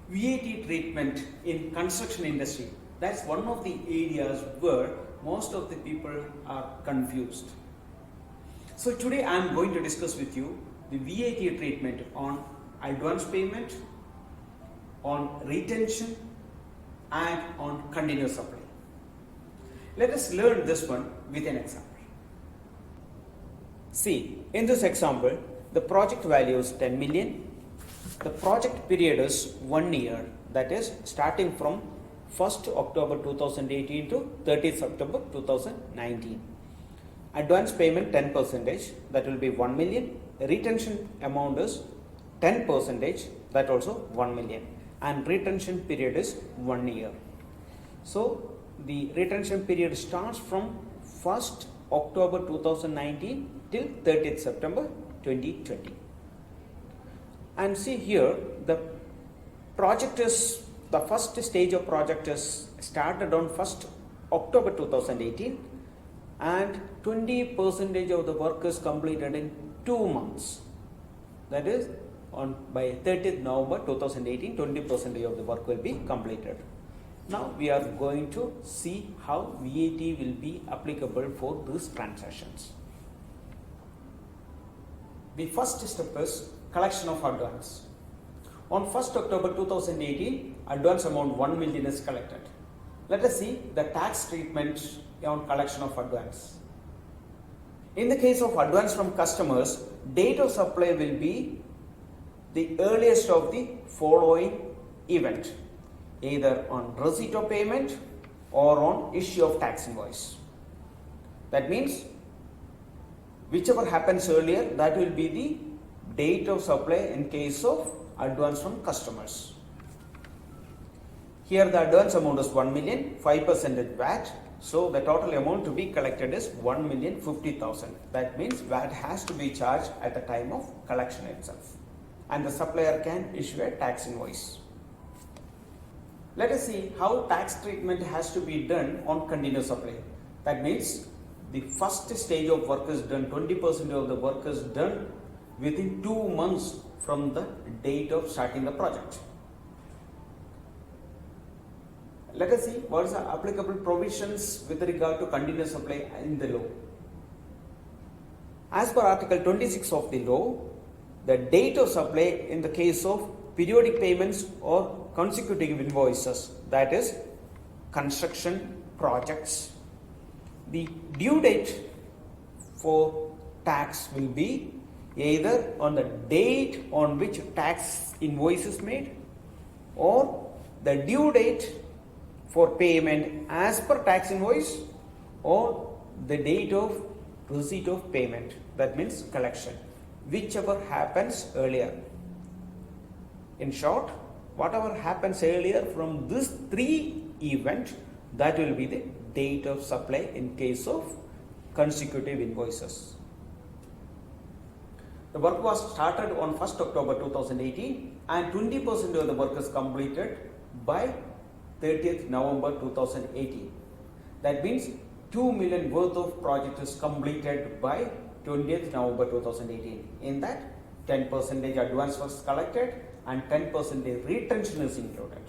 VAT treatment in construction industry. That's one of the areas where most of the people are confused. So today I am going to discuss with you the VAT treatment on advance payment, on retention and on continuous supply. Let us learn this one with an example. See, in this example, the project value is 10 million. The project period is 1 year, that is starting from 1st October 2018 to 30th September 2019. Advance payment 10%, that will be 1 million. Retention amount is 10%, that also 1 million. And retention period is 1 year. So the retention period starts from 1st October 2019 till 30th September 2020. And see here, the first stage of project is started on 1st October 2018 and 20% of the work is completed in 2 months. That is, by 30th November 2018, 20% of the work will be completed. Now we are going to see how VAT will be applicable for these transactions. The first step is collection of advance. On 1st October 2018, advance amount 1 million is collected. Let us see the tax treatment on collection of advance. In the case of advance from customers, date of supply will be the earliest of the following event, either on receipt of payment or on issue of tax invoice. That means whichever happens earlier, that will be the date of supply in case of advance from customers. Here the advance amount is 1 million, 5% VAT. So the total amount to be collected is 1,050,000. That means VAT has to be charged at the time of collection itself. And the supplier can issue a tax invoice. Let us see how tax treatment has to be done on continuous supply. That means the first stage of work is done, 20% of the work is done within 2 months from the date of starting the project. Let us see what is the applicable provisions with regard to continuous supply in the law. As per Article 26 of the law, the date of supply in the case of periodic payments or consecutive invoices, that is construction projects, the due date for tax will be either on the date on which tax invoice is made or the due date for payment as per tax invoice or the date of receipt of payment, that means collection, whichever happens earlier. In short, whatever happens earlier from these 3 events, that will be the date of supply in case of consecutive invoices. The work was started on 1st October 2018 and 20% of the work is completed by 30th November 2018. That means 2 million worth of project is completed by 20th November 2018. In that, 10% advance was collected and 10% retention is included.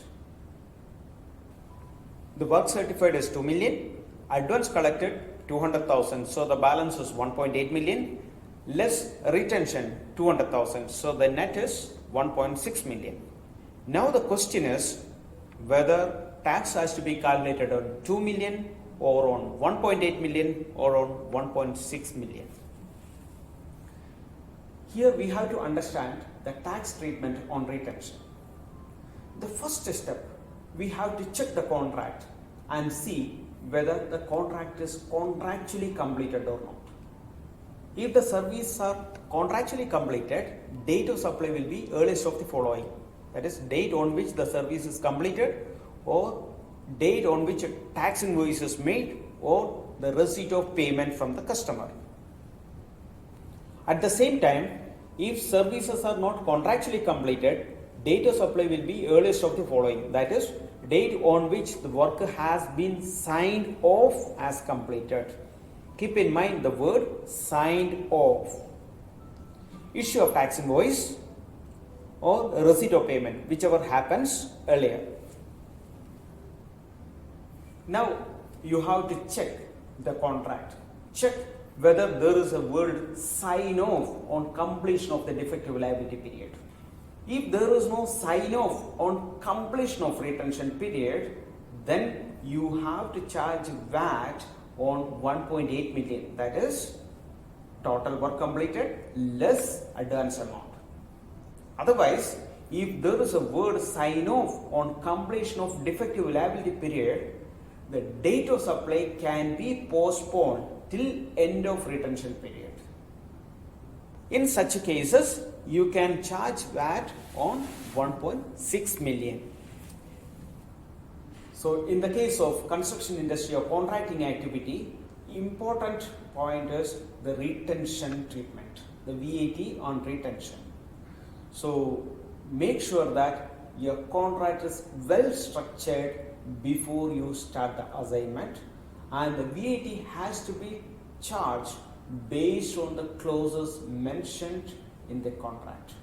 The work certified is 2 million, advance collected 200,000, so the balance is 1.8 million, less retention 200,000, so the net is 1.6 million. Now the question is whether tax has to be calculated on 2 million or on 1.8 million or on 1.6 million. Here we have to understand the tax treatment on retention. The first step, we have to check the contract and see whether the contract is contractually completed or not. If the services are contractually completed, date of supply will be earliest of the following. That is, date on which the service is completed or date on which a tax invoice is made or the receipt of payment from the customer. At the same time, if services are not contractually completed, date of supply will be earliest of the following. That is, date on which the work has been signed off as completed. Keep in mind the word signed off. Issue of tax invoice or receipt of payment, whichever happens earlier. Now you have to check the contract. Check whether there is a word sign off on completion of the defective liability period. If there is no sign off on completion of retention period, then you have to charge VAT on 1.8 million, that is total work completed less advance amount. Otherwise, if there is a word sign off on completion of defective liability period, the date of supply can be postponed till end of retention period. In such cases, you can charge VAT on 1.6 million. So in the case of construction industry or contracting activity, important point is the retention treatment, the VAT on retention. So make sure that your contract is well structured before you start the assignment, and the VAT has to be charged based on the clauses mentioned in the contract.